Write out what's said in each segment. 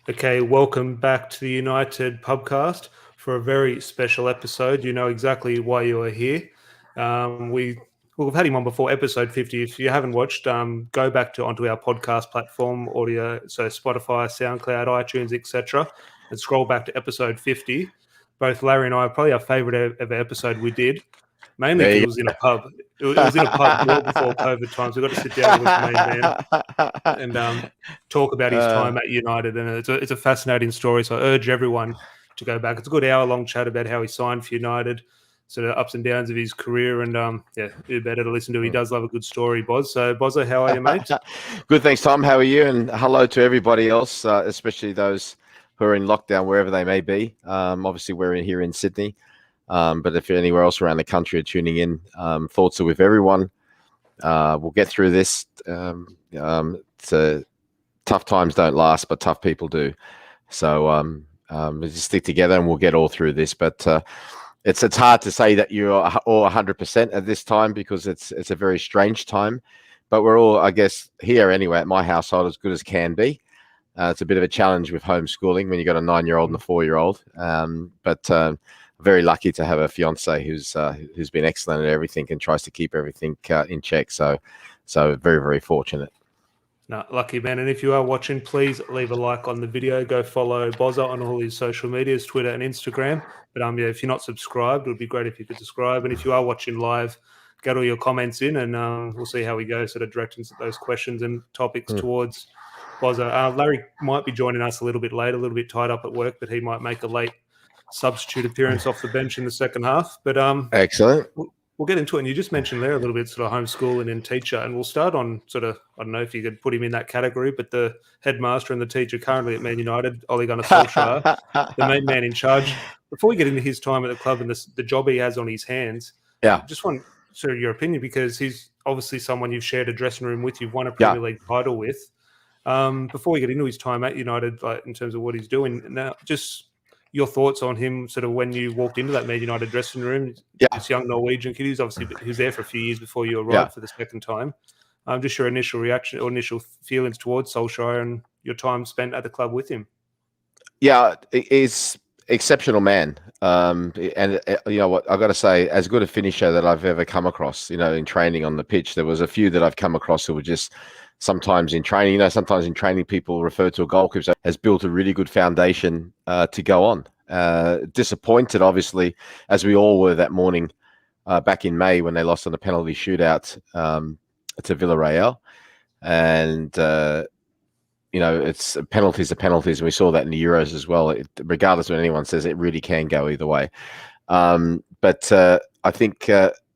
Okay, welcome back to the United Pubcast for a very special episode. You know exactly why you are here. We've had him on before, episode 50. If you haven't watched, go back onto our podcast platform, audio, so Spotify, SoundCloud, iTunes, etc., and scroll back to episode 50. Both Larry and I, probably our favourite ever episode we did, mainly There because it you was in a pub. It was in a pub well before COVID times. We got to sit down with the main man and talk about his time at United, and it's a fascinating story. So I urge everyone to go back. It's a good hour-long chat about how he signed for United, sort of ups and downs of his career, and who better to listen to? He does love a good story, Boz. So Bozza, how are you, mate? Good, thanks, Tom. How are you? And hello to everybody else, especially those who are in lockdown, wherever they may be. Obviously, we're here in Sydney, but if you're anywhere else around the country are tuning in, thoughts are with everyone. We'll get through this. Tough times don't last, but tough people do. So we just stick together and we'll get all through this. But it's hard to say that you're all 100% at this time because it's a very strange time. But we're all, I guess, here anyway at my household as good as can be. It's a bit of a challenge with homeschooling when you've got a 9-year-old and a 4-year-old. But very lucky to have a fiance who's been excellent at everything and tries to keep everything in check. So very, very fortunate. No, lucky man. And if you are watching, please leave a like on the video. Go follow Bozza on all his social medias, Twitter and Instagram. But if you're not subscribed, it would be great if you could subscribe. And if you are watching live, get all your comments in, and we'll see how we go, sort of directing those questions and topics towards Bozza. Larry might be joining us a little bit late, a little bit tied up at work, but he might make a late substitute appearance off the bench in the second half. But excellent. We'll get into it. And you just mentioned there a little bit sort of homeschooling and teacher, and we'll start on sort of, I don't know if you could put him in that category, but the headmaster and the teacher currently at Man United, Ole Gunnar Solskjaer, the main man in charge. Before we get into his time at the club and the job he has on his hands, just want sort of your opinion, because he's obviously someone you've shared a dressing room with, you've won a Premier League title with. Before we get into his time at United, like in terms of what he's doing now, just your thoughts on him, sort of when you walked into that Man United dressing room. This young Norwegian kid, he was there for a few years before you arrived for the second time. Just your initial reaction or initial feelings towards Solskjaer and your time spent at the club with him. Yeah, he's exceptional man. And you know what, I've got to say, as good a finisher that I've ever come across, in training on the pitch. There was a few that I've come across who were just sometimes in training, sometimes in training people refer to a goalkeeper has built a really good foundation to go on. Disappointed, obviously, as we all were that morning back in May when they lost on a penalty shootout to Villarreal. And, it's penalties are penalties. And we saw that in the Euros as well. Regardless of what anyone says, it really can go either way. But I think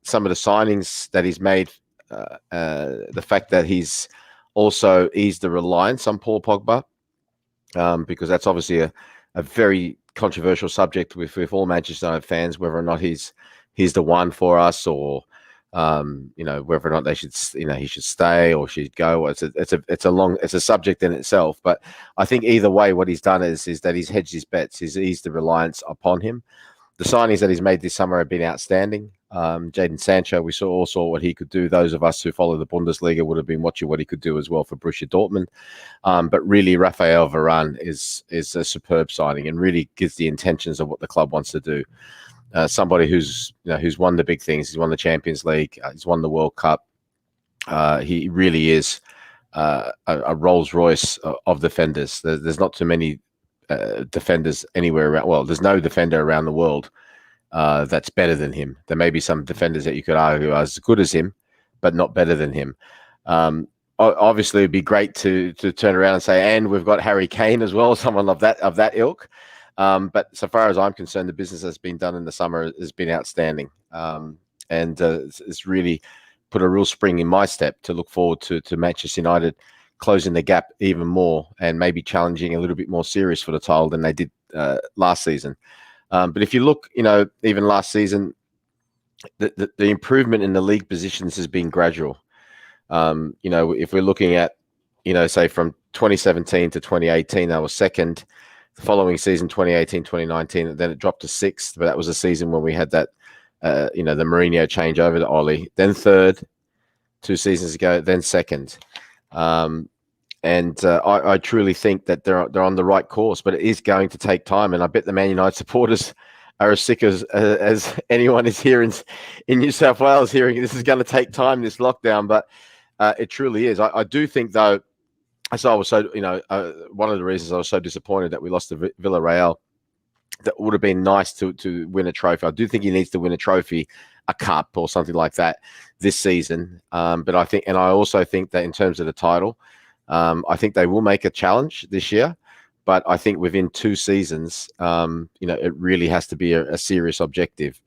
some of the signings that he's made, the fact that he's also eased the reliance on Paul Pogba, because that's obviously a very controversial subject with all Manchester United fans, whether or not he's the one for us, or whether or not they should he should stay or should go. It's a subject in itself. But I think either way, what he's done is that he's hedged his bets. He's eased the reliance upon him. The signings that he's made this summer have been outstanding. Jadon Sancho, we all saw what he could do. Those of us who follow the Bundesliga would have been watching what he could do as well for Borussia Dortmund. But really, Rafael Varane is a superb signing and really gives the intentions of what the club wants to do. Somebody who's won the big things. He's won the Champions League. He's won the World Cup. He really is a Rolls Royce of defenders. There's not too many defenders anywhere around. Well, there's no defender around the world that's better than him. There may be some defenders that you could argue are as good as him, but not better than him. Obviously, it'd be great to turn around and say, and we've got Harry Kane as well, someone of that ilk. But so far as I'm concerned, the business that's been done in the summer has been outstanding, and it's really put a real spring in my step to look forward to Manchester United closing the gap even more and maybe challenging a little bit more serious for the title than they did last season. But if you look, even last season, the improvement in the league positions has been gradual. If we're looking at, say from 2017 to 2018, they were second. The following season, 2018, 2019, then it dropped to sixth. But that was a season when we had that, the Mourinho change over to Ole. Then third 2 seasons ago, then second. And I truly think that they're on the right course, but it is going to take time. And I bet the Man United supporters are as sick as anyone is here in New South Wales hearing this is going to take time, this lockdown. But it truly is. I do think, though, so I was so, one of the reasons I was so disappointed that we lost to Villarreal, that would have been nice to win a trophy. I do think he needs to win a trophy, a cup or something like that this season. But I also think that in terms of the title, I think they will make a challenge this year. But I think within 2 seasons, it really has to be a serious objective,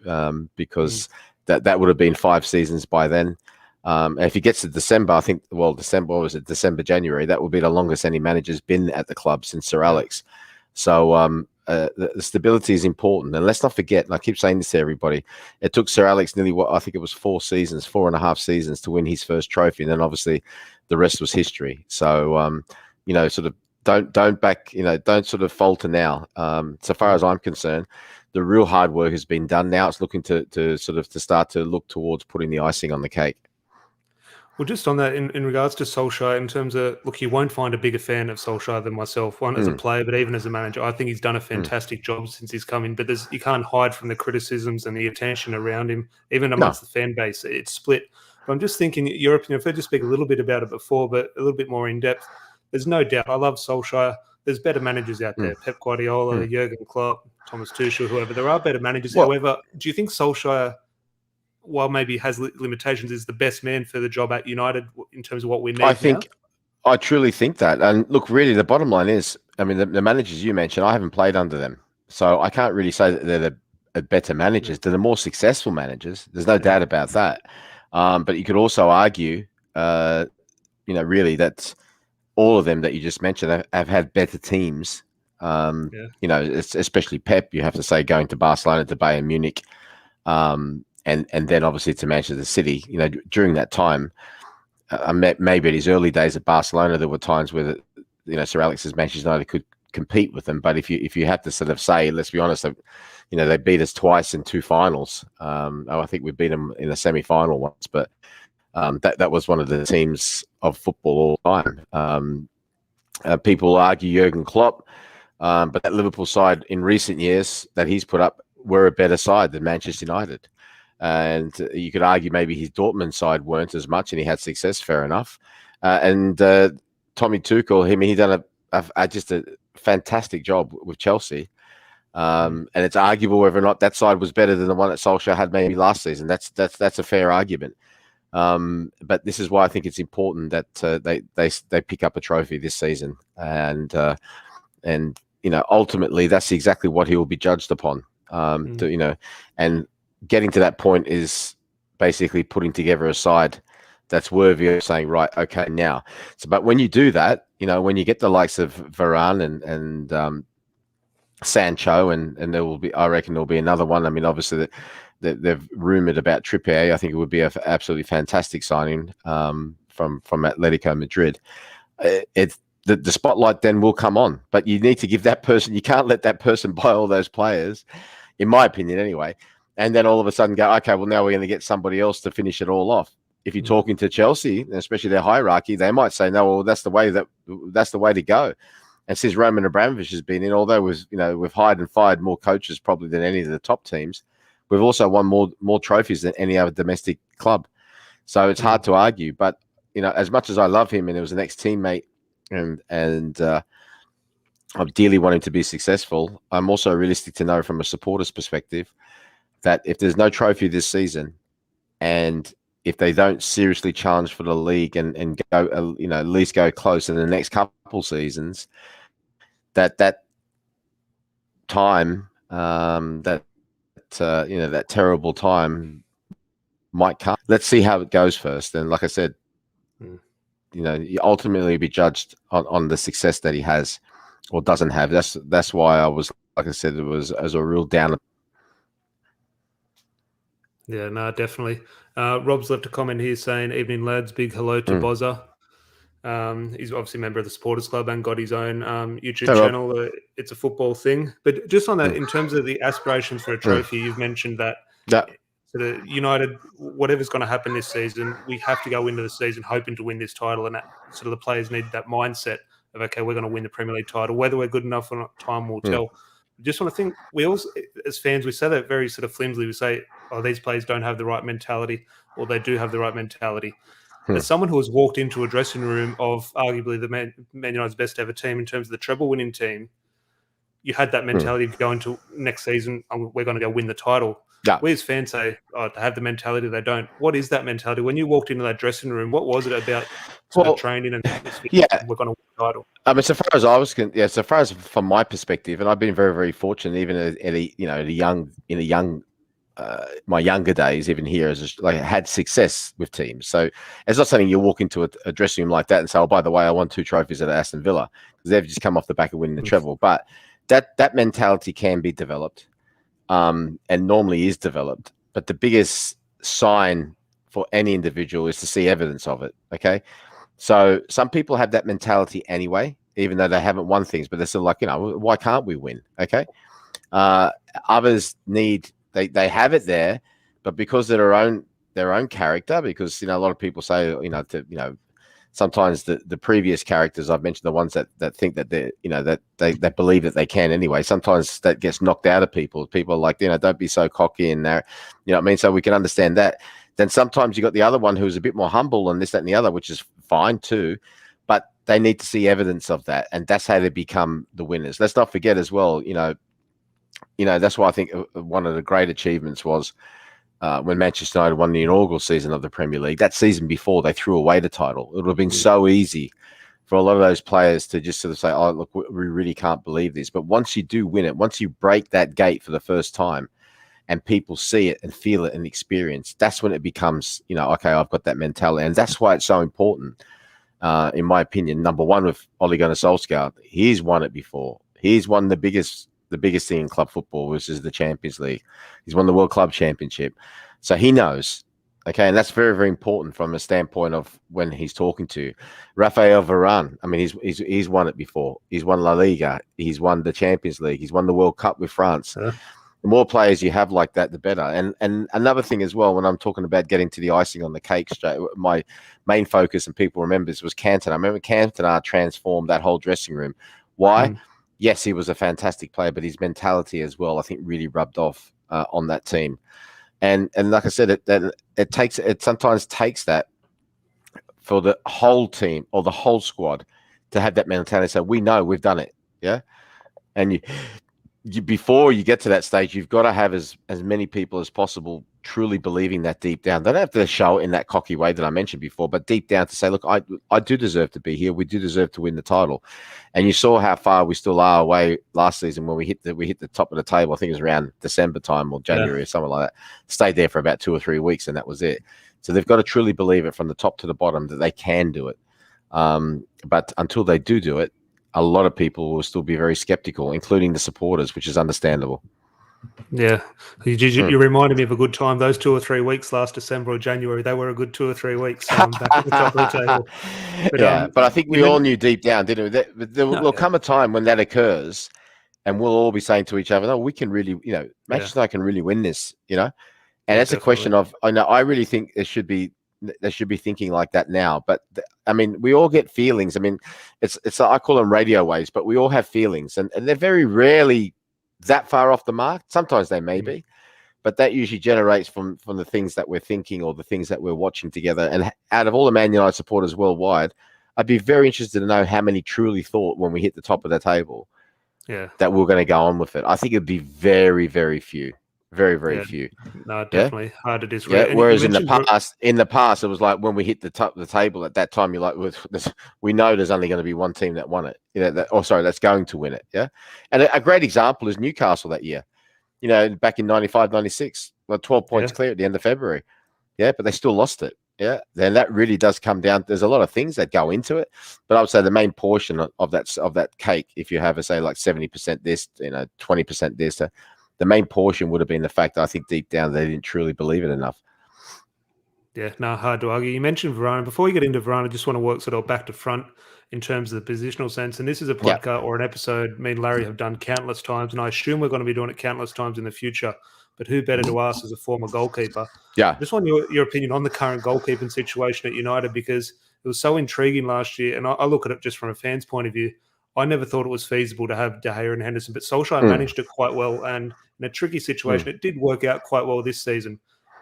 because that would have been 5 seasons by then. And if he gets to December, I think, December, January, that will be the longest any manager's been at the club since Sir Alex. So the stability is important. And let's not forget, and I keep saying this to everybody, it took Sir Alex nearly, I think it was 4.5 seasons to win his first trophy. And then obviously the rest was history. So, sort of don't sort of falter now. So far as I'm concerned, the real hard work has been done. Now it's looking to start to look towards putting the icing on the cake. Well, just on that, in regards to Solskjaer, in terms of, look, you won't find a bigger fan of Solskjaer than myself, one as a player, but even as a manager. I think he's done a fantastic job since he's come in, but you can't hide from the criticisms and the attention around him, even amongst the fan base. It's split. But I'm just thinking, your opinion, I've heard you speak a little bit about it before, but a little bit more in depth. There's no doubt, I love Solskjaer. There's better managers out there, Pep Guardiola, Jurgen Klopp, Thomas Tuchel, whoever. There are better managers. However, do you think Solskjaer, while maybe has limitations, is the best man for the job at United in terms of what we need? I truly think that. And look, really, the bottom line is, I mean, the managers you mentioned, I haven't played under them, so I can't really say that they're the better managers. They're the more successful managers. There's no doubt about that. But you could also argue, really, that all of them that you just mentioned have had better teams. Especially Pep, you have to say, going to Barcelona, to Bayern Munich, and then obviously to Manchester City. During that time, maybe in his early days at Barcelona, there were times where Sir Alex's Manchester United could compete with them. But if you have to sort of say, let's be honest, they beat us twice in 2 finals. I think we beat them in a semi-final once, but that was one of the teams of football all time. People argue Jurgen Klopp, but that Liverpool side in recent years that he's put up were a better side than Manchester United. And you could argue maybe his Dortmund side weren't as much, and he had success, fair enough. And Tommy Tuchel, he done just a fantastic job with Chelsea. And it's arguable whether or not that side was better than the one that Solskjaer had maybe last season. That's a fair argument. But this is why I think it's important that they pick up a trophy this season, and ultimately that's exactly what he will be judged upon. And getting to that point is basically putting together a side that's worthy of saying, right, okay, now. So, but when you do that, when you get the likes of Varane and Sancho, and there will be, I reckon there'll be another one. I mean, obviously they've rumored about Trippier. I think it would be an absolutely fantastic signing from Atletico Madrid. The spotlight then will come on, but you need to give that person. You can't let that person buy all those players, in my opinion, anyway. And then all of a sudden go, okay, well, now we're going to get somebody else to finish it all off. If you're talking to Chelsea, especially their hierarchy, they might say, no, well, that's the way to go. And since Roman Abramovich has been in, although we've hired and fired more coaches probably than any of the top teams, we've also won more trophies than any other domestic club. So it's hard to argue. But as much as I love him, and he was an ex-teammate, and I dearly want him to be successful, I'm also realistic to know from a supporter's perspective that if there's no trophy this season, and if they don't seriously challenge for the league and go, at least go close in the next couple seasons, that time, that terrible time might come. Let's see how it goes first. And like I said, you ultimately be judged on the success that he has or doesn't have. That's why I was, like I said, it was as a real downer. Yeah, no, definitely. Rob's left a comment here saying, evening lads, big hello to Bozza. He's obviously a member of the Supporters Club and got his own YouTube channel. It's a football thing. But just on that, in terms of the aspirations for a trophy, you've mentioned that sort of United, whatever's going to happen this season, we have to go into the season hoping to win this title, and that sort of the players need that mindset of, okay, we're going to win the Premier League title. Whether we're good enough or not, time will tell. Just want to think, we also, as fans, we say that very sort of flimsily. We say, oh, these players don't have the right mentality, or they do have the right mentality. As someone who has walked into a dressing room of arguably the Man United's best ever team in terms of the treble-winning team, you had that mentality of going to next season, we're going to go win the title. Yeah. We as fans say, oh, they have the mentality, they don't. What is that mentality? When you walked into that dressing room, what was it about sort of training and we're going to win the title? So far as I was, so far as from my perspective, and I've been very, very fortunate, even my younger days, even here, I had success with teams. So it's not something you walk into a dressing room like that and say, oh, by the way, I won 2 trophies at Aston Villa, because they've just come off the back of winning the treble. But that mentality can be developed, and normally is developed. But the biggest sign for any individual is to see evidence of it. Okay. So some people have that mentality anyway, even though they haven't won things, but they're still like, why can't we win? Okay. Others need, they have it there, but because of their own character, because, a lot of people say, sometimes the previous characters I've mentioned, the ones that think that they believe that they can anyway, sometimes that gets knocked out of people. People are like, don't be so cocky and that, what I mean? So we can understand that. Then sometimes you got the other one who's a bit more humble and this, that, and the other, which is fine too, but they need to see evidence of that. And that's how they become the winners. Let's not forget as well, that's why I think one of the great achievements was when Manchester United won the inaugural season of the Premier League. That season before, they threw away the title. It would have been so easy for a lot of those players to just sort of say, oh, look, we really can't believe this. But once you do win it, once you break that gate for the first time and people see it and feel it and experience, that's when it becomes, okay, I've got that mentality. And that's why it's so important, in my opinion. Number one, with Ole Gunnar Solskjaer, he's won it before. He's won the biggest thing in club football, which is the Champions League. He's won the World Club Championship. So he knows. Okay, and that's very, very important from a standpoint of when he's talking to Rafael Varane. I mean, he's won it before. He's won La Liga. He's won the Champions League. He's won the World Cup with France. The more players you have like that, the better. And another thing as well, when I'm talking about getting to the icing on the cake, my main focus, and people remember this, was Cantona. I remember Cantona transformed that whole dressing room. Why? Yes, he was a fantastic player, but his mentality as well, I think, really rubbed off on that team. And like I said, it sometimes takes that for the whole team or the whole squad to have that mentality. So we know we've done it, yeah. And you before you get to that stage, you've got to have as many people as possible truly believing that deep down. They don't have to show it in that cocky way that I mentioned before, but deep down to say, look, I do deserve to be here. We do deserve to win the title. And you saw how far we still are away last season when we hit the top of the table. I think it was around December time or January or something like that. Stayed there for about 2 or 3 weeks, and that was it. So they've got to truly believe it from the top to the bottom that they can do it. But until they do it, a lot of people will still be very skeptical, including the supporters, which is understandable. Yeah. You reminded me of a good time. Those 2 or 3 weeks last December or January, they were a good 2 or 3 weeks back at the top of the table. But, but I think we all knew deep down, didn't we? There'll come a time when that occurs and we'll all be saying to each other, no, we can really, Manchester United can really win this, And it's a question of, I really think they should be thinking like that now. But I mean, we all get feelings. I mean, it's I call them radio waves, but we all have feelings, and they're very rarely that far off the mark. Sometimes they may be, but that usually generates from the things that we're thinking or the things that we're watching together. And out of all the Man United supporters worldwide, I'd be very interested to know how many truly thought when we hit the top of the table that we're going to go on with it. I think it'd be very, very few. Very, very few. No, definitely hard to disagree. Yeah. Whereas in the past, it was like when we hit the top of the table at that time, you're like, we know there's only going to be one team that won it. That's going to win it. Yeah. And a great example is Newcastle that year. Back in 95, 96, 12 points clear at the end of February. Yeah, but they still lost it. Yeah. Then that really does come down. There's a lot of things that go into it, but I would say the main portion of that cake, if you have say like 70% this, 20% this, the main portion would have been the fact that I think deep down they didn't truly believe it enough. Yeah, no, hard to argue. You mentioned Varane. Before we get into Varane, I just want to work sort of back to front in terms of the positional sense. And this is a podcast or an episode me and Larry have done countless times, and I assume we're going to be doing it countless times in the future. but who better to ask as a former goalkeeper? Yeah. I just want your opinion on the current goalkeeping situation at United, because it was so intriguing last year, and I look at it just from a fan's point of view. I never thought it was feasible to have De Gea and Henderson, but Solskjaer managed it quite well, and in a tricky situation, it did work out quite well this season.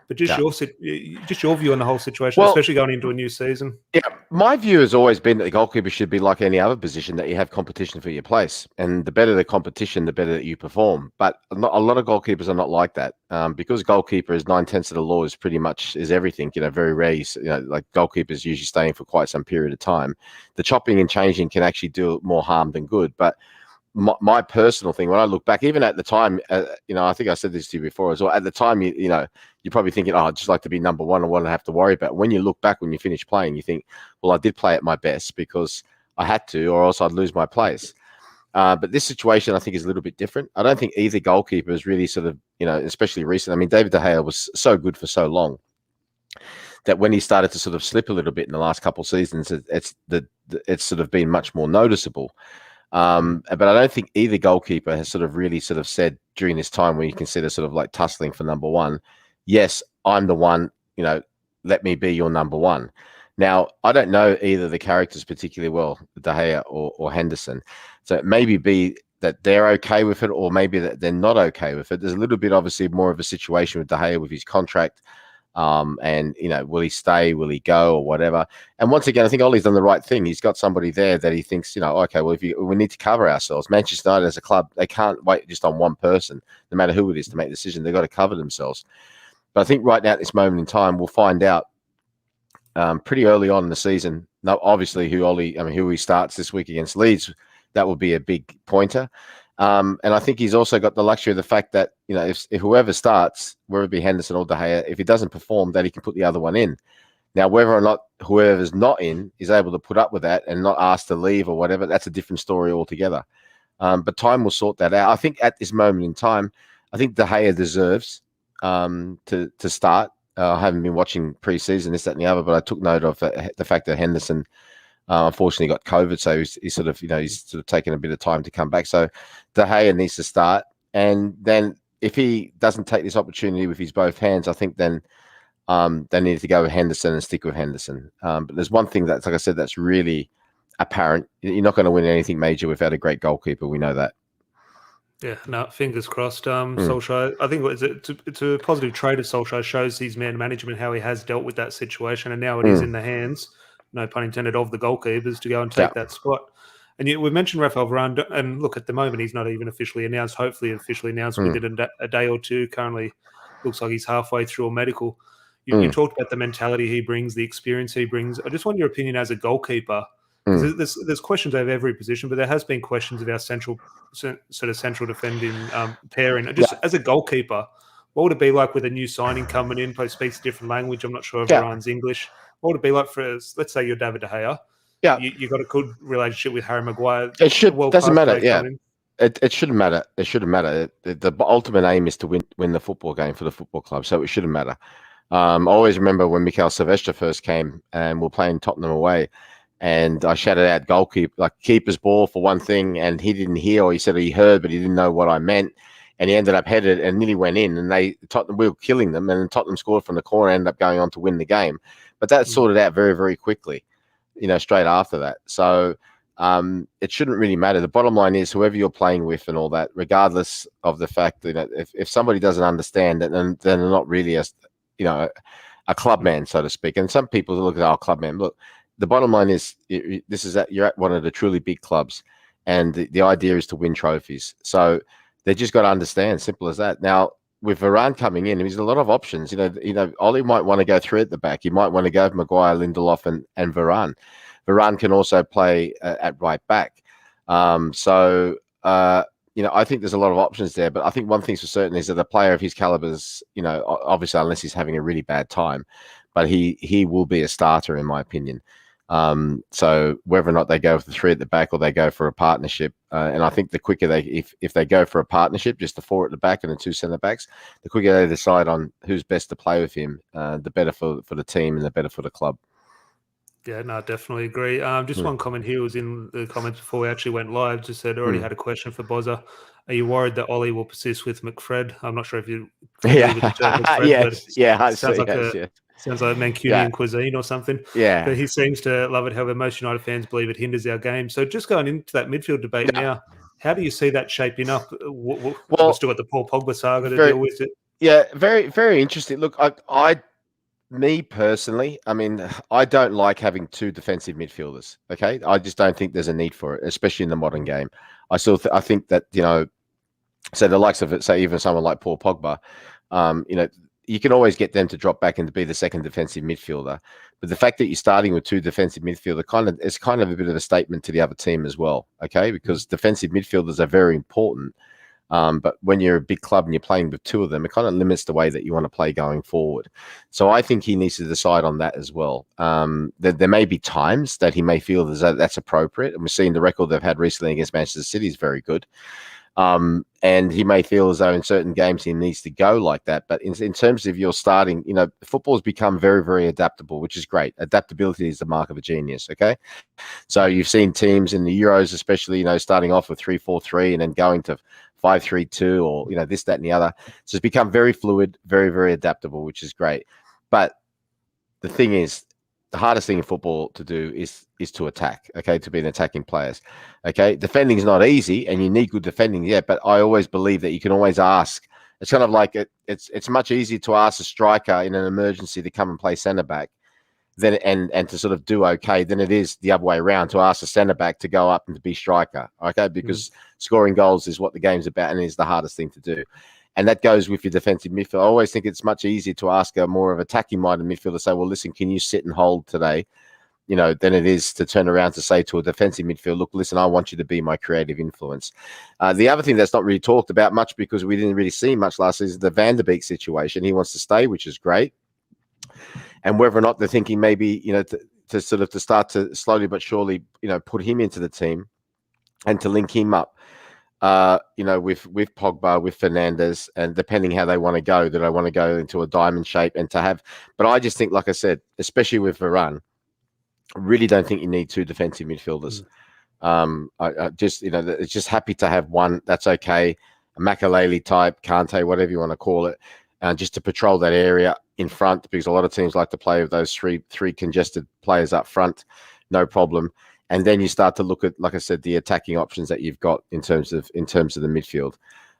But just your view on the whole situation, Well, especially going into a new season. Yeah, my view has always been that the goalkeeper should be like any other position, that you have competition for your place, and the better the competition, the better that you perform. But a lot of goalkeepers are not like that, because goalkeeper is 9/10 of the law, is pretty much is everything. Very rare. Like goalkeepers usually staying for quite some period of time. The chopping and changing can actually do more harm than good. But my personal thing, when I look back, even at the time, I think I said this to you before as well. At the time, you're probably thinking, "Oh, I'd just like to be number one and what I have to worry about." When you look back, when you finish playing, you think, "Well, I did play at my best because I had to, or else I'd lose my place." But this situation, I think, is a little bit different. I don't think either goalkeeper is really sort of, especially recent. I mean, David De Gea was so good for so long that when he started to sort of slip a little bit in the last couple of seasons, it's sort of been much more noticeable. But I don't think either goalkeeper has sort of really sort of said during this time where you consider sort of like tussling for number one, yes, I'm the one, let me be your number one. Now, I don't know either the characters particularly well, De Gea or Henderson. So it may be that they're okay with it, or maybe that they're not okay with it. There's a little bit, obviously, more of a situation with De Gea with his contract. And will he stay? Will he go, or whatever? And once again, I think Ollie's done the right thing. He's got somebody there that he thinks, okay, well, we need to cover ourselves. Manchester United as a club, they can't wait just on one person, no matter who it is, to make a decision. They've got to cover themselves. But I think right now at this moment in time, we'll find out pretty early on in the season. Now, obviously, who he starts this week against Leeds, that will be a big pointer. And I think he's also got the luxury of the fact that, if whoever starts, whether it be Henderson or De Gea, if he doesn't perform, that he can put the other one in. Now, whether or not whoever's not in is able to put up with that and not asked to leave or whatever, that's a different story altogether. But time will sort that out. I think at this moment in time, I think De Gea deserves to start. I haven't been watching pre-season, this, that, and the other, but I took note of the fact that Henderson unfortunately got COVID, so he's sort of taken a bit of time to come back. So De Gea needs to start, and then if he doesn't take this opportunity with his both hands, I think then they need to go with Henderson and stick with Henderson. But there's one thing that's, like I said, that's really apparent. You're not going to win anything major without a great goalkeeper. We know that. Yeah, no, fingers crossed. Solskjaer, I think it's a positive trait of Solskjaer, shows his man management, how he has dealt with that situation, and now it is in the hands, no pun intended, of the goalkeepers to go and take that spot. And we mentioned Rafael Varane, and look, at the moment he's not even officially announced. Hopefully officially announced within a day or two. Currently looks like he's halfway through a medical. You talked about the mentality he brings, the experience he brings. I just want your opinion as a goalkeeper. There's questions over every position, but there has been questions of our central defending pairing. Just as a goalkeeper, what would it be like with a new signing coming in, who speaks a different language? I'm not sure if Ryan's English. What would it be like for, let's say you're David De Gea? Yeah, you got a good relationship with Harry Maguire. It doesn't matter. Yeah, it shouldn't matter. It shouldn't matter. The ultimate aim is to win the football game for the football club, so it shouldn't matter. I always remember when Mikel Silvestre first came and we're playing Tottenham away. And I shouted out goalkeeper, like keeper's ball for one thing, and he didn't hear, or he said he heard, but he didn't know what I meant. And he ended up headed and nearly went in, and we were killing them, and Tottenham scored from the corner, ended up going on to win the game. But that sorted out very, very quickly, straight after that. So it shouldn't really matter. The bottom line is whoever you're playing with and all that, regardless of the fact that if somebody doesn't understand it, then they're not really a club man, so to speak. And some people look at our club man. Look, the bottom line is you're at one of the truly big clubs, and the idea is to win trophies. So they just got to understand, simple as that. Now, with Varane coming in, there's a lot of options. Ollie might want to go through at the back. He might want to go with Maguire, Lindelof, and Varane. Varane can also play at right back. I think there's a lot of options there. But I think one thing's for certain is that a player of his calibers, obviously unless he's having a really bad time, but he will be a starter in my opinion. So whether or not they go with the three at the back or they go for a partnership, and I think the quicker if they go for a partnership, just the four at the back and the two centre backs, the quicker they decide on who's best to play with him, the better for the team and the better for the club. Yeah, no, definitely agree. Just one comment here was in the comments before we actually went live. Just said already had a question for Bozza. Are you worried that Ollie will persist with McFred? I'm not sure if you're familiar with the term Yeah, McFred, but yes, yeah, I sounds see, like yes, yeah, Mancunian yeah, cuisine or something. yeah, But he seems to love it. However, most United fans believe it hinders our game. So just going into that midfield debate yeah. now, how do you see that shaping up? We've Well, still got the Paul Pogba saga to very, deal with. It. yeah, very, very interesting. Look, me personally, I mean, I don't like having two defensive midfielders. Okay, I just don't think there's a need for it, especially in the modern game. I think that so the likes of it, say even someone like Paul Pogba, you can always get them to drop back and to be the second defensive midfielder. But the fact that you're starting with two defensive midfielder it's kind of a bit of a statement to the other team as well. Okay, because defensive midfielders are very important. But when you're a big club and you're playing with two of them, it kind of limits the way that you want to play going forward. So I think he needs to decide on that as well. There may be times that he may feel that's appropriate. And we're seeing the record they've had recently against Manchester City is very good. And he may feel as though in certain games he needs to go like that. But in terms of your starting, football's become very, very adaptable, which is great. Adaptability is the mark of a genius, okay? So you've seen teams in the Euros, especially, starting off with 3-4-3 and then going to 5-3-2 or, this, that, and the other. So it's become very fluid, very, very adaptable, which is great. But the thing is, the hardest thing in football to do is to attack, okay, to be an attacking players, okay? Defending is not easy and you need good defending, yeah, but I always believe that you can always ask. It's kind of like it's much easier to ask a striker in an emergency to come and play centre-back than and to sort of do okay than it is the other way around to ask a centre-back to go up and to be striker, okay? Because scoring goals is what the game's about and is the hardest thing to do. And that goes with your defensive midfield. I always think it's much easier to ask a more of attacking-minded midfielder to say, well, listen, can you sit and hold today? Than it is to turn around to say to a defensive midfield, look, listen, I want you to be my creative influence. The other thing that's not really talked about much because we didn't really see much last season is the Van der Beek situation. He wants to stay, which is great. And whether or not they're thinking maybe, to start to slowly but surely, put him into the team and to link him up. With Pogba, with Fernandes, and depending how they want to go, that I want to go into a diamond shape and to have. But I just think, like I said, especially with Varane, I really don't think you need two defensive midfielders. I just, it's just happy to have one. That's okay. A Makelele type, Kante, whatever you want to call it, just to patrol that area in front because a lot of teams like to play with those three congested players up front. No problem. And then you start to look at, like I said, the attacking options that you've got in terms of the midfield,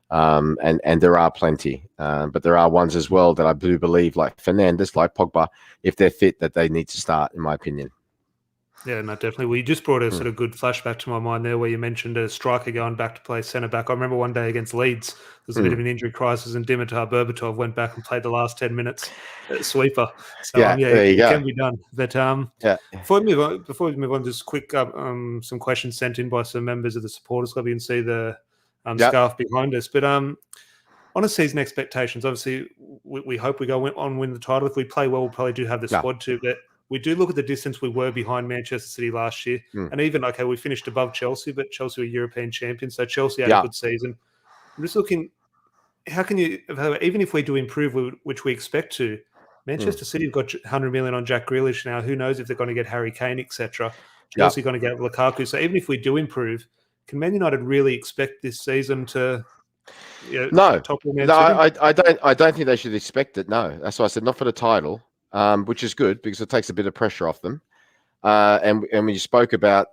and there are plenty, but there are ones as well that I do believe, like Fernandes, like Pogba, if they're fit, that they need to start, in my opinion. Yeah, no, definitely. Well, you just brought a sort of good flashback to my mind there where you mentioned a striker going back to play centre-back. I remember one day against Leeds, there was a bit of an injury crisis and Dimitar Berbatov went back and played the last 10 minutes at sweeper. So, it can be done. But before we move on, just quick some questions sent in by some members of the Supporters Club. You can see the scarf behind us. But on a season expectations, obviously, we hope we go on win the title. If we play well, we'll probably do have the squad too. But we do look at the distance we were behind Manchester City last year. And even, we finished above Chelsea, but Chelsea were European champions. So Chelsea had a good season. I'm just looking, how can you, even if we do improve, which we expect to, Manchester City have got 100 million on Jack Grealish now. Who knows if they're going to get Harry Kane, etc. Chelsea are going to get Lukaku. So even if we do improve, can Man United really expect this season to topple Man City? I don't think they should expect it. No, that's why I said not for the title. Which is good because it takes a bit of pressure off them. And when you spoke about,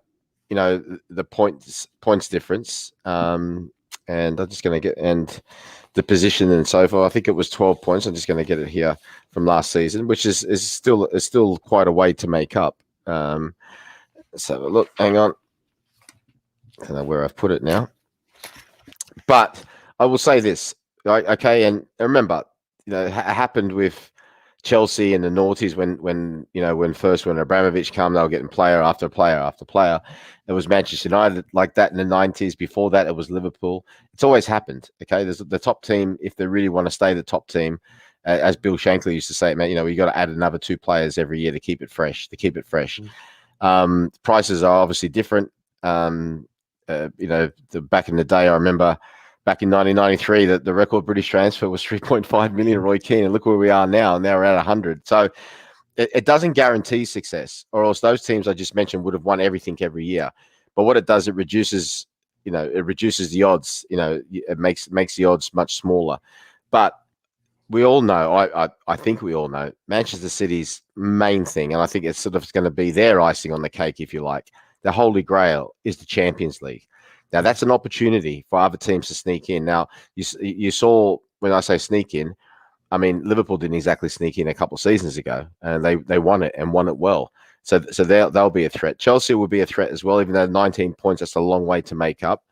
the points difference, and I'm just going to get and the position and so forth. I think it was 12 points. I'm just going to get it here from last season, which is still quite a way to make up. Let's have a look. Hang on, I don't know where I've put it now, but I will say this, right? Okay, and remember, it happened with Chelsea and the noughties when Abramovich came, they were getting player after player after player. It was Manchester United like that in the 90s. Before that, it was Liverpool. It's always happened. Okay, there's the top team. If they really want to stay the top team, as Bill Shankly used to say, man, you got to add another 2 players every year to keep it fresh. Prices are obviously different. Back in the day, I remember. Back in 1993, the record British transfer was 3.5 million, Roy Keane, and look where we are now. Now we're at 100. So it doesn't guarantee success, or else those teams I just mentioned would have won everything every year. But what it does, it reduces the odds. It makes the odds much smaller. But we all know, I think we all know, Manchester City's main thing, and I think it's sort of going to be their icing on the cake, if you like. The holy grail is the Champions League. Now, that's an opportunity for other teams to sneak in. Now, you saw, when I say sneak in, I mean, Liverpool didn't exactly sneak in a couple of seasons ago, and they won it and won it well. So they'll be a threat. Chelsea will be a threat as well, even though 19 points, that's a long way to make up.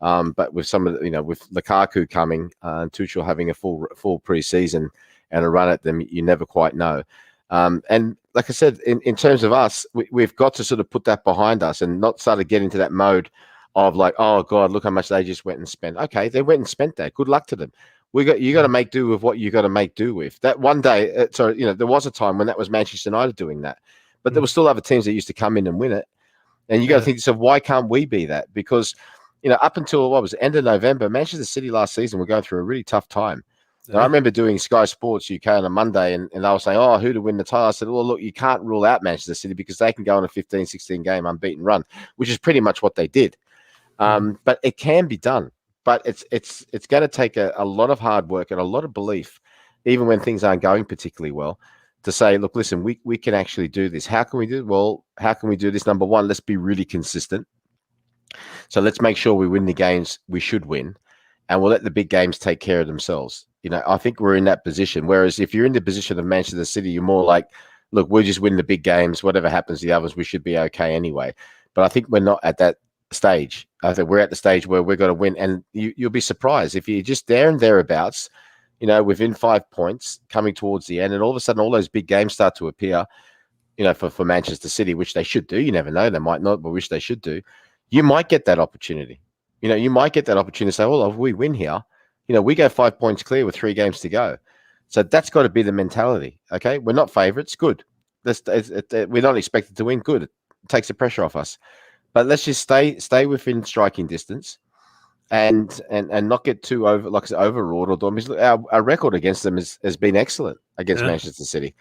But with some of with Lukaku coming and Tuchel having a full pre-season and a run at them, you never quite know. And like I said, in terms of us, we've got to sort of put that behind us and not start to get into that mode of like, oh God, look how much they just went and spent. Okay, they went and spent that. Good luck to them. You got to make do with what you got to make do with. That one day, there was a time when that was Manchester United doing that, but there were still other teams that used to come in and win it. And you got to think, so why can't we be that? Because up until end of November, Manchester City last season were going through a really tough time. And I remember doing Sky Sports UK on a Monday, and they were saying, oh, who to win the title? I said, well, look, you can't rule out Manchester City because they can go on a 15, 16 game unbeaten run, which is pretty much what they did. But it can be done. But it's going to take a lot of hard work and a lot of belief, even when things aren't going particularly well, to say, look, listen, we can actually do this. How can we do it? Well, how can we do this? Number one, let's be really consistent. So let's make sure we win the games we should win, and we'll let the big games take care of themselves. I think we're in that position. Whereas if you're in the position of Manchester City, you're more like, look, we'll just win the big games. Whatever happens to the others, we should be okay anyway. But I think we're not at that stage. I think we're at the stage where we're going to win, and you'll be surprised if you're just there and thereabouts, within 5 points coming towards the end, and all of a sudden all those big games start to appear, for Manchester City, which they should do. You never know, they might not, but which they should do. You might get that opportunity. You might get that opportunity to say, well, if we win here, we go 5 points clear with 3 games to go. So that's got to be the mentality. Okay, we're not favourites. Good. We're not expected to win. Good. It takes the pressure off us. But let's just stay within striking distance, and not get too overawed or daunted. Our record against them has been excellent against Manchester City.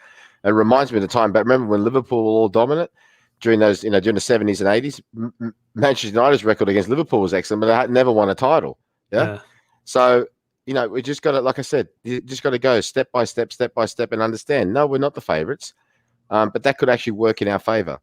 It reminds me of the time. But remember when Liverpool were all dominant during those, during the 70s and 80s, Manchester United's record against Liverpool was excellent, but they had never won a title. Yeah. So we just got to, like I said, you just got to go step by step, and understand. No, we're not the favourites, but that could actually work in our favour.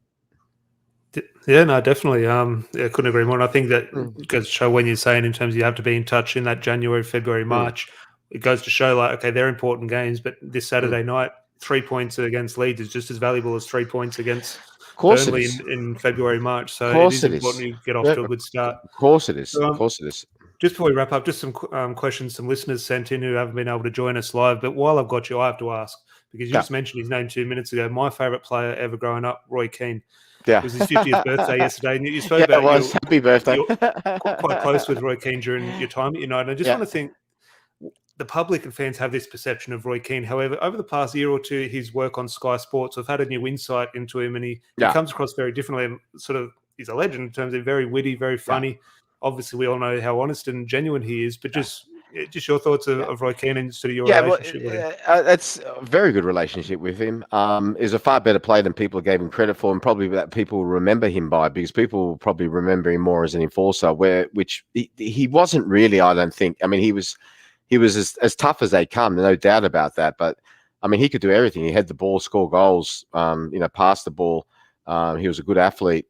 Yeah, no, definitely. I couldn't agree more. And I think that goes to show when you're saying in terms of you have to be in touch in that January, February, March, it goes to show like, okay, they're important games, but this Saturday night, 3 points against Leeds is just as valuable as 3 points against Burnley in February, March. So it is important you get off to a good start. Of course it is. Of course it is. Just before we wrap up, just some questions some listeners sent in who haven't been able to join us live. But while I've got you, I have to ask, because you just mentioned his name 2 minutes ago. My favourite player ever growing up, Roy Keane. Yeah. It was his 50th birthday yesterday. And you spoke about happy birthday. You're quite close with Roy Keane during your time at United. I just want to think, the public and fans have this perception of Roy Keane. However, over the past year or two, his work on Sky Sports, I've had a new insight into him, and he comes across very differently. And sort of, he's a legend in terms of very witty, very funny. Yeah. Obviously, we all know how honest and genuine he is, but just your thoughts of Roy Keane and sort of your relationship with him. That's a very good relationship with him. He's a far better player than people gave him credit for, and probably that people will remember him by, because people will probably remember him more as an enforcer, which he wasn't really, I don't think. I mean, he was as tough as they come, no doubt about that. But I mean, he could do everything. He had the ball, score goals, pass the ball. He was a good athlete.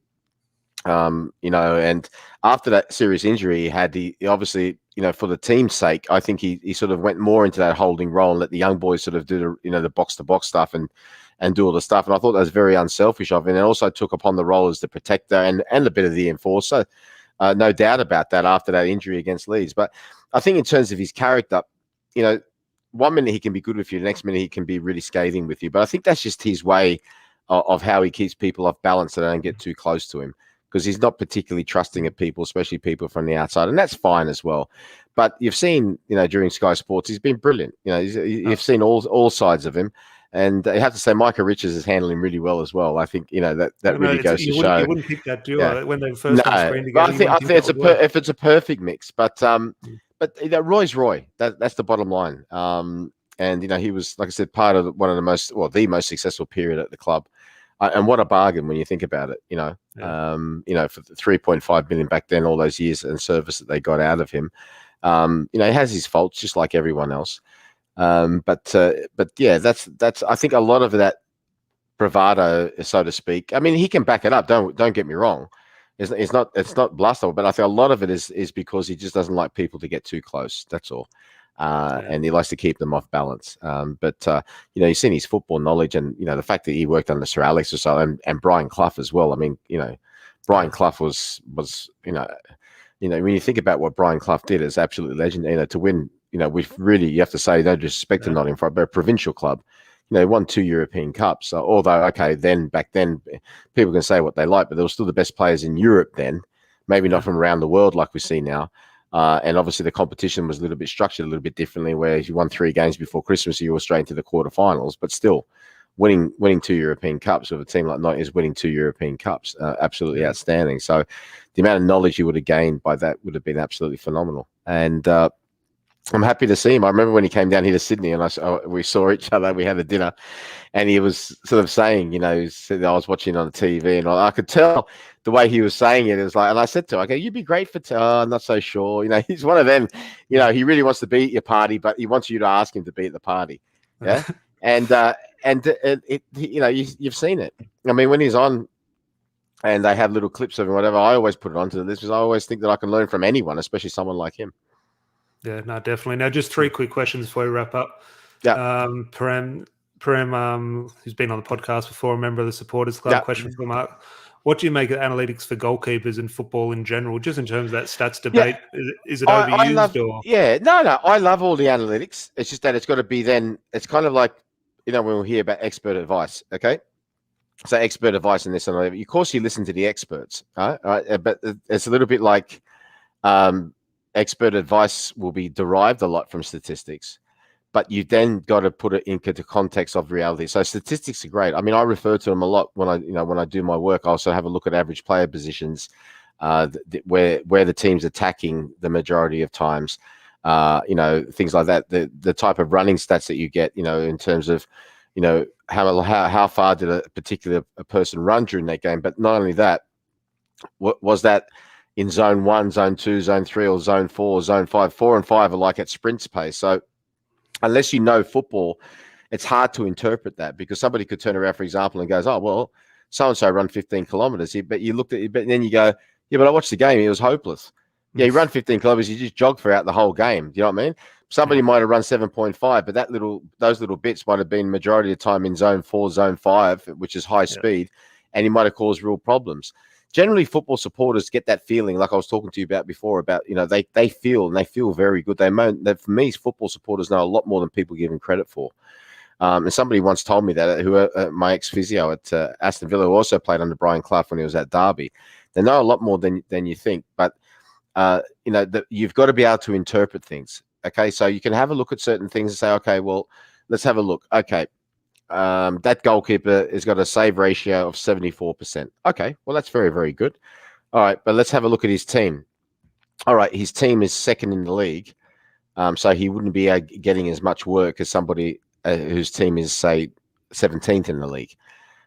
And after that serious injury he had, he obviously, for the team's sake, I think he sort of went more into that holding role and let the young boys sort of do the box to box stuff and do all the stuff. And I thought that was very unselfish of him. And also took upon the role as the protector and a bit of the enforcer. No doubt about that after that injury against Leeds. But I think in terms of his character, 1 minute he can be good with you, the next minute he can be really scathing with you. But I think that's just his way of how he keeps people off balance so they don't get too close to him, because he's not particularly trusting of people, especially people from the outside, and that's fine as well. But you've seen, during Sky Sports, he's been brilliant. You've seen all sides of him, and you have to say Micah Richards is handling really well as well. I think that really goes to show. You wouldn't pick that duo when they first on screen together. I think it's a perfect mix. But Roy's Roy. That's the bottom line. And he was, like I said, part of one of the most successful period at the club. And what a bargain when you think about it. Yeah. For the 3.5 million back then, all those years and service that they got out of him. He has his faults just like everyone else. But yeah, that's I think a lot of that bravado, so to speak. I mean, he can back it up. Don't get me wrong. It's not bluster, but I think a lot of it is because he just doesn't like people to get too close. That's all. And he likes to keep them off balance. But you've seen his football knowledge, and the fact that he worked under Sir Alex or so, and Brian Clough as well. I mean, Brian Clough was when you think about what Brian Clough did, it's absolutely legendary. To win, we've really, you have to say, no disrespect to Nottingham Forest, but a provincial club. Won 2 European Cups. So, although, back then, people can say what they like, but they were still the best players in Europe then. Maybe not from around the world like we see now. And obviously the competition was a little bit structured a little bit differently, where if you won 3 games before Christmas, you were straight into the quarterfinals. But still, winning 2 European Cups with a team like Nottingham is winning 2 European Cups. Absolutely outstanding. So the amount of knowledge you would have gained by that would have been absolutely phenomenal. And I'm happy to see him. I remember when he came down here to Sydney, and we saw each other. We had a dinner, and he was sort of saying, he said, I was watching on the TV, and I could tell the way he was saying it. It was like, and I said to him, "Okay, you'd be great for." I'm not so sure. He's one of them. He really wants to be at your party, but he wants you to ask him to be at the party. Yeah, and you've seen it. I mean, when he's on, and they have little clips of him, whatever, I always put it onto the list because I always think that I can learn from anyone, especially someone like him. Yeah, no, definitely. Now, just 3 quick questions before we wrap up. Yeah. Prem, who's been on the podcast before, a member of the Supporters Club. Yeah. Question for Mark. What do you make of analytics for goalkeepers and football in general, just in terms of that stats debate? Yeah. Is it overused? No. I love all the analytics. It's just that it's got to be then. It's kind of like, when we hear about expert advice, okay? So expert advice in this and that. Of course, you listen to the experts, right? But it's a little bit like expert advice will be derived a lot from statistics, but you then got to put it into the context of reality. So statistics are great. I mean, I refer to them a lot when I do my work. I also have a look at average player positions, where the team's attacking the majority of times. Things like that. The type of running stats that you get, in terms of, how far did a particular person run during that game. But not only that, what was that in zone 1, zone 2, zone 3, or zone 4, zone 5. 4 and 5 are like at sprint pace. So unless you know football, it's hard to interpret that, because somebody could turn around, for example, and goes, "Oh, well, so-and-so run 15 kilometers." But you looked at it, but then you go, "Yeah, but I watched the game. It was hopeless." Yeah, you run 15 kilometers, you just jog throughout the whole game. Do you know what I mean? Somebody might have run 7.5, but those little bits might have been majority of the time in zone 4, zone 5, which is high speed, and it might have caused real problems. Generally, football supporters get that feeling, like I was talking to you about before, about, they feel very good. For me, football supporters know a lot more than people give them credit for. And somebody once told me that, my ex-physio at Aston Villa, who also played under Brian Clough when he was at Derby, they know a lot more than you think. But, you've got to be able to interpret things. Okay, so you can have a look at certain things and say, okay, well, let's have a look. Okay. That goalkeeper has got a save ratio of 74%. Okay, well, that's very, very good. All right, but let's have a look at his team. All right, his team is second in the league, so he wouldn't be getting as much work as somebody whose team is, say, 17th in the league.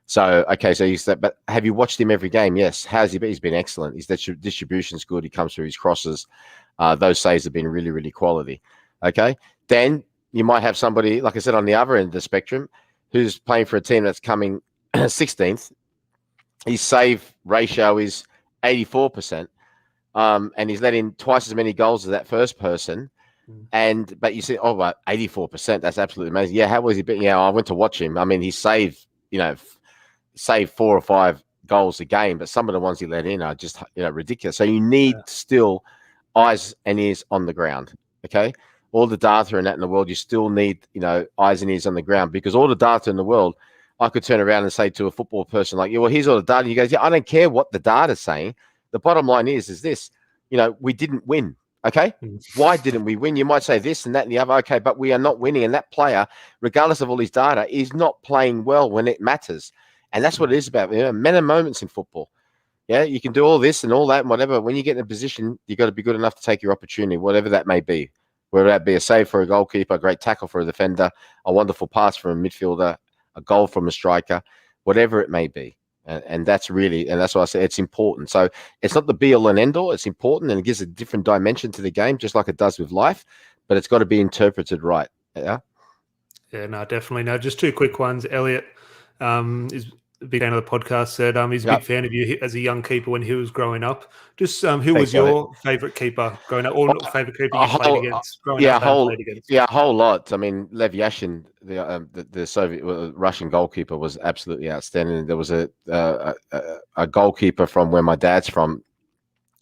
So, okay, so but have you watched him every game? Yes. How's he been? He's been excellent. His distribution's good. He comes through his crosses. Those saves have been really, really quality. Okay, then you might have somebody, like I said, on the other end of the spectrum, who's playing for a team that's coming 16th. His save ratio is 84%, and he's let in twice as many goals as that first person. But you say, oh, well, 84%, that's absolutely amazing. Yeah, how was he? Yeah, I went to watch him. I mean, he saved 4 or 5 goals a game, but some of the ones he let in are just ridiculous. So you need still eyes and ears on the ground. Okay, all the data and that in the world, you still need eyes and ears on the ground, because all the data in the world, I could turn around and say to a football person like, "Yeah, well, here's all the data." And he goes, "Yeah, I don't care what the data's saying. The bottom line is this: we didn't win. Okay, why didn't we win? You might say this and that and the other. Okay, but we are not winning, and that player, regardless of all his data, is not playing well when it matters." And that's what it is about. Men and moments in football. Yeah, you can do all this and all that and whatever. When you get in a position, you got to be good enough to take your opportunity, whatever that may be. whether that be a save for a goalkeeper, a great tackle for a defender, a wonderful pass from a midfielder, a goal from a striker, whatever it may be. And that's really, and that's why I say it's important. So it's not the be all and end all. It's important, and it gives a different dimension to the game, just like it does with life. But it's got to be interpreted right. Yeah. Yeah, no, definitely. No, just two quick ones. Elliot is a big fan of the podcast. Said he's a Yep. big fan of you as a young keeper when he was growing up. Just who Thanks, was your favourite keeper growing up, or favourite keeper you played against growing up and played against? Yeah, a whole lot. I mean, Lev Yashin, the Soviet Russian goalkeeper, was absolutely outstanding. There was a goalkeeper from where my dad's from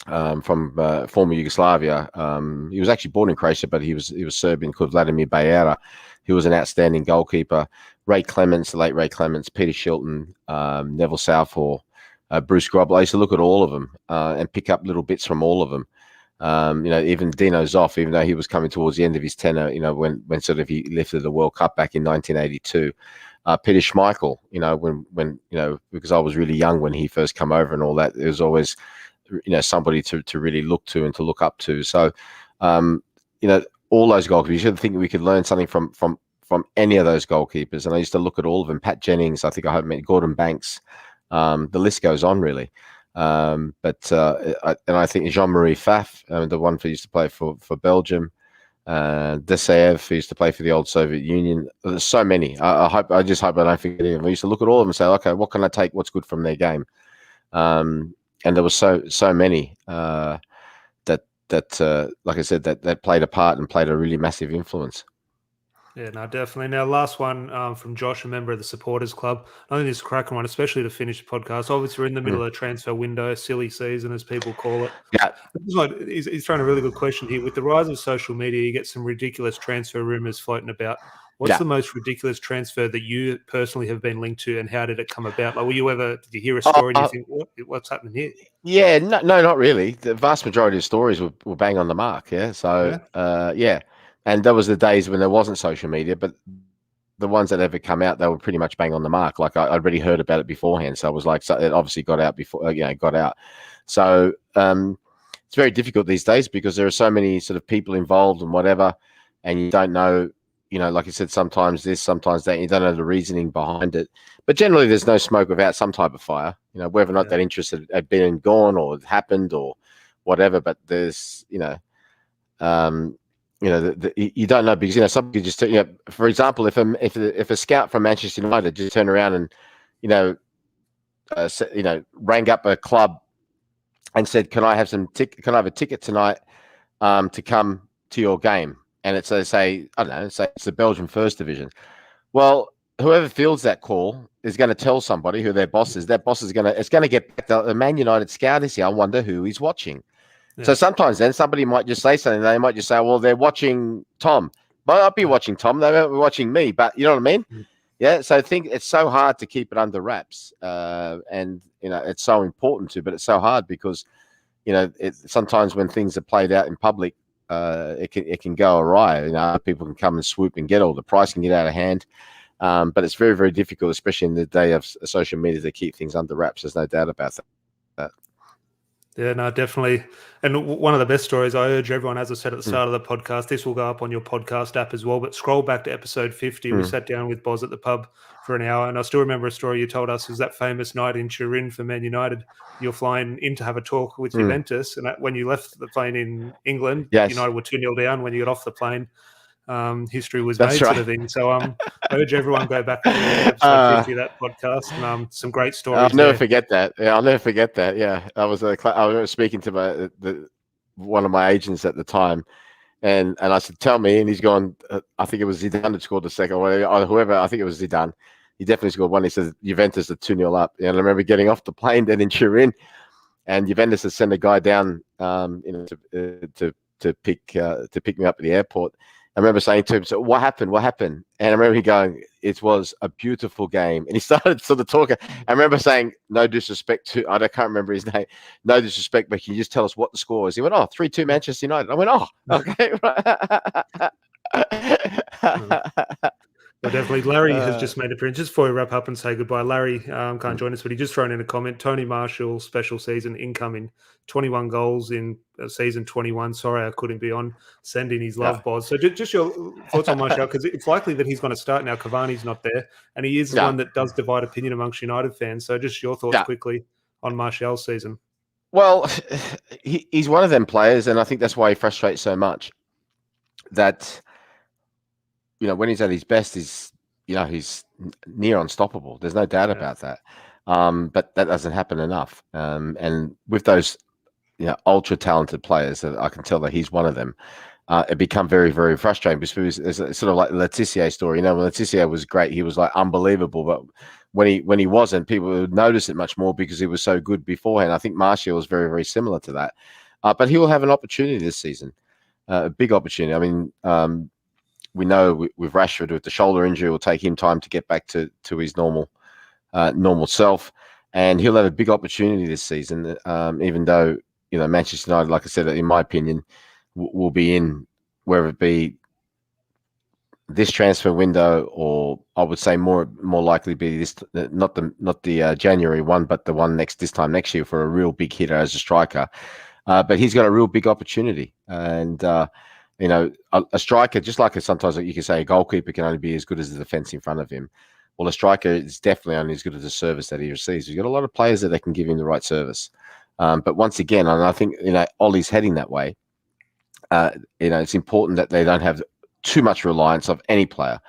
former Yugoslavia. He was actually born in Croatia, but he was Serbian, called Vladimir Bajera. He was an outstanding goalkeeper. Ray Clements, the late Ray Clements, Peter Shilton, Neville Southall, Bruce Grobbel. I used to look at all of them and pick up little bits from all of them. Even Dino Zoff, even though he was coming towards the end of his tenure, when sort of he lifted the World Cup back in 1982. Peter Schmeichel, when because I was really young when he first come over and all that, there was always, somebody to really look to and to look up to. So, all those goalkeepers, you should think we could learn something from any of those goalkeepers. And I used to look at all of them. Pat Jennings, I think I met Gordon Banks. The list goes on, really. I think Jean-Marie Pfaff, the one who used to play for Belgium, Desaev, who used to play for the old Soviet Union. There's so many. I just hope I don't forget any of them. I used to look at all of them and say, okay, what can I take? What's good from their game? And there was so many that like I said, that played a part and played a really massive influence. Yeah, no, definitely. Now, last one from Josh, a member of the Supporters Club. I think this is a cracking one, especially to finish the podcast. Obviously, we're in the middle of the transfer window, silly season, as people call it. Yeah. He's throwing a really good question here. With the rise of social media, you get some ridiculous transfer rumors floating about. What's the most ridiculous transfer that you personally have been linked to, and how did it come about? Like, did you hear a story and you think, what's happening here? Yeah, no, not really. The vast majority of stories were bang on the mark. Yeah. So, yeah. And there was the days when there wasn't social media, but the ones that ever come out, they were pretty much bang on the mark. Like I'd already heard about it beforehand. So I was like, so it obviously got out before, got out. So it's very difficult these days because there are so many sort of people involved and whatever, and you don't know, like I said, sometimes this, sometimes that, you don't know the reasoning behind it. But generally there's no smoke without some type of fire, whether or not that interest had been gone or had happened or whatever. But there's, you don't know because somebody just for example, if a scout from Manchester United just turned around and rang up a club and said, "Can I have Can I have a ticket tonight to come to your game?" And it's say I don't know, say it's the Belgian First Division. Well, whoever fields that call is going to tell somebody who their boss is. That boss is going to get back. The Man United scout is here. I wonder who he's watching. Yeah. So sometimes then somebody might just say something. They might just say, well, they're watching Tom. Might not be watching Tom. They might be watching me. But you know what I mean? Mm. Yeah. So I think it's so hard to keep it under wraps. And, it's so important to, but it's so hard because, sometimes when things are played out in public, it can go awry. People can come and swoop and get all the price can get out of hand. But it's very, very difficult, especially in the day of social media, to keep things under wraps. There's no doubt about that. Yeah, no, definitely. And one of the best stories, I urge everyone, as I said at the start of the podcast, this will go up on your podcast app as well, but scroll back to episode 50. We sat down with Boz at the pub for an hour, and I still remember a story you told us was that famous night in Turin for Man United. You're flying in to have a talk with Juventus, and when you left the plane in England, United were 2-0 down. When you got off the plane, history was made, sort of thing. So I urge everyone go back to episode 50 of that podcast, and some great stories. I'll never forget that. Yeah, I'll never forget that. Yeah, I was speaking to one of my agents at the time, and I said, "Tell me," and he's gone. I think it was Zidane that scored the second, or whoever. I think it was Zidane. He definitely scored one. He says Juventus are 2-0 up, and I remember getting off the plane then in Turin, and Juventus had sent a guy down, to pick me up at the airport. I remember saying to him, "So what happened? What happened?" And I remember him going, "It was a beautiful game." And he started sort of talking. I remember saying, "No disrespect to," I can't remember his name. "No disrespect, but can you just tell us what the score is?" He went, "Oh, 3-2 Manchester United." I went, "Oh, okay." But definitely. Larry has just made an appearance. Just before we wrap up and say goodbye, Larry can't join us, but he just thrown in a comment. Tony Marshall, special season incoming, 21 goals in season 21. Sorry, I couldn't be on. Sending his love, Boz. So just your thoughts on Marshall, because it's likely that he's going to start now. Cavani's not there, and he is one that does divide opinion amongst United fans. So just your thoughts quickly on Martial's season. Well, he's one of them players, and I think that's why he frustrates so much. That, when he's at his best, he's near unstoppable. There's no doubt about that. But that doesn't happen enough. And with those, ultra talented players, I can tell that he's one of them. It become very, very frustrating because it's sort of like the Letizia story. When Letizia was great, he was like unbelievable. But when he wasn't, people would notice it much more because he was so good beforehand. I think Martial was very, very similar to that. But he will have an opportunity this season, a big opportunity. I mean, we know with Rashford, with the shoulder injury, it will take him time to get back to his normal self, and he'll have a big opportunity this season. Even though Manchester United, like I said, in my opinion, will be in, whether it be this transfer window or I would say more likely be this, not the January one, but the one this time next year for a real big hitter as a striker. But he's got a real big opportunity, and a striker, just like sometimes you can say a goalkeeper can only be as good as the defense in front of him. Well, a striker is definitely only as good as the service that he receives. He's got a lot of players that can give him the right service. But once again, and I think Ollie's heading that way. It's important that they don't have too much reliance of any player,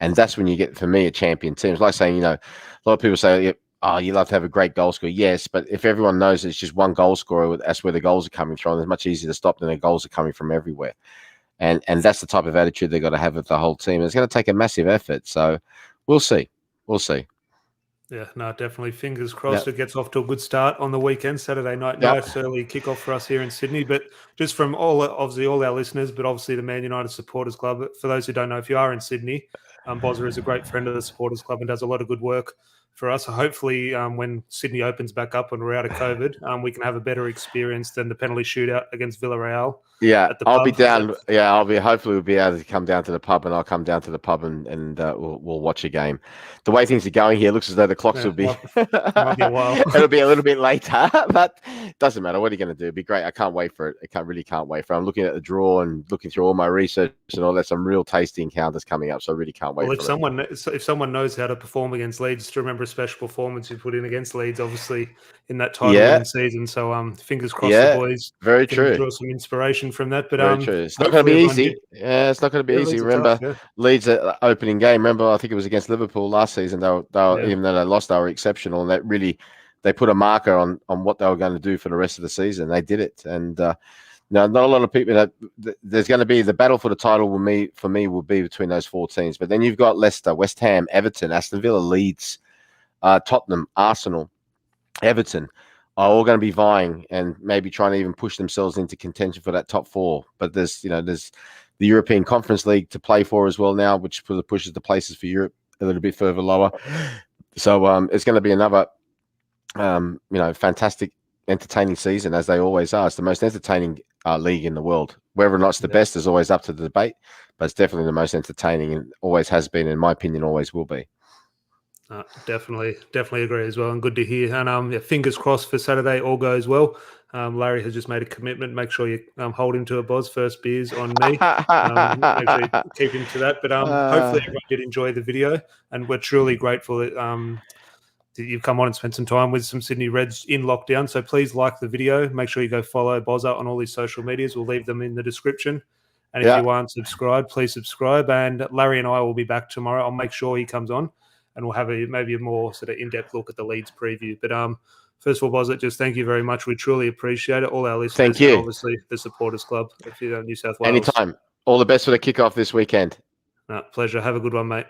and that's when you get, for me, a champion team. It's like saying, a lot of people say, "Oh, you love to have a great goal scorer." Yes, but if everyone knows it's just one goal scorer, that's where the goals are coming from. It's much easier to stop than the goals are coming from everywhere. And that's the type of attitude they've got to have with the whole team. It's going to take a massive effort. So we'll see. We'll see. Yeah, no, definitely. Fingers crossed it gets off to a good start on the weekend, Saturday night. Nice early kickoff for us here in Sydney. But just from all our listeners, but obviously the Man United Supporters Club. For those who don't know, if you are in Sydney, Bozza is a great friend of the Supporters Club and does a lot of good work for us. So hopefully when Sydney opens back up and we're out of COVID, we can have a better experience than the penalty shootout against Villarreal. Yeah, I'll be down. Yeah, hopefully we'll be able to come down to the pub, and I'll come down to the pub and we'll watch a game. The way things are going here, looks as though the clocks will be. Might be a while. It'll be a little bit later, but it doesn't matter. What are you going to do? It'll be great. I can't wait for it. Really can't wait for it. I'm looking at the draw and looking through all my research and all that. Some real tasty encounters coming up, so I really can't wait. Well, if someone knows how to perform against Leeds, just remember a special performance you put in against Leeds, obviously in that title season. So fingers crossed, the boys. Very true. Draw some inspiration from that, but very true. It's not going to be easy. It's not going to be easy. Remember, Leeds' opening game. Remember, I think it was against Liverpool last season. They were even though they lost, they were exceptional, and that really they put a marker on what they were going to do for the rest of the season. They did it, and not a lot of people. There's going to be the battle for the title. For me, will be between those four teams. But then you've got Leicester, West Ham, Everton, Aston Villa, Leeds, Tottenham, Arsenal, Everton. Are all going to be vying and maybe trying to even push themselves into contention for that top four. But there's the European Conference League to play for as well now, which pushes the places for Europe a little bit further lower. So it's going to be another, fantastic, entertaining season, as they always are. It's the most entertaining league in the world. Whether or not it's the best is always up to the debate, but it's definitely the most entertaining and always has been, in my opinion, always will be. Definitely agree as well, and good to hear. And fingers crossed for Saturday, all goes well. Larry has just made a commitment. Make sure you hold him to a Boz. First beers on me. Make sure you keep him to that. But hopefully everyone did enjoy the video, and we're truly grateful that you've come on and spent some time with some Sydney Reds in lockdown. So please like the video. Make sure you go follow Bozza on all his social medias. We'll leave them in the description. And if you aren't subscribed, please subscribe. And Larry and I will be back tomorrow. I'll make sure he comes on, and we'll have maybe a more sort of in-depth look at the Leeds preview. But first of all, Bozza, just thank you very much. We truly appreciate it. All our listeners, thank you. And obviously the Supporters Club of New South Wales. Anytime. All the best for the kickoff this weekend. Pleasure. Have a good one, mate.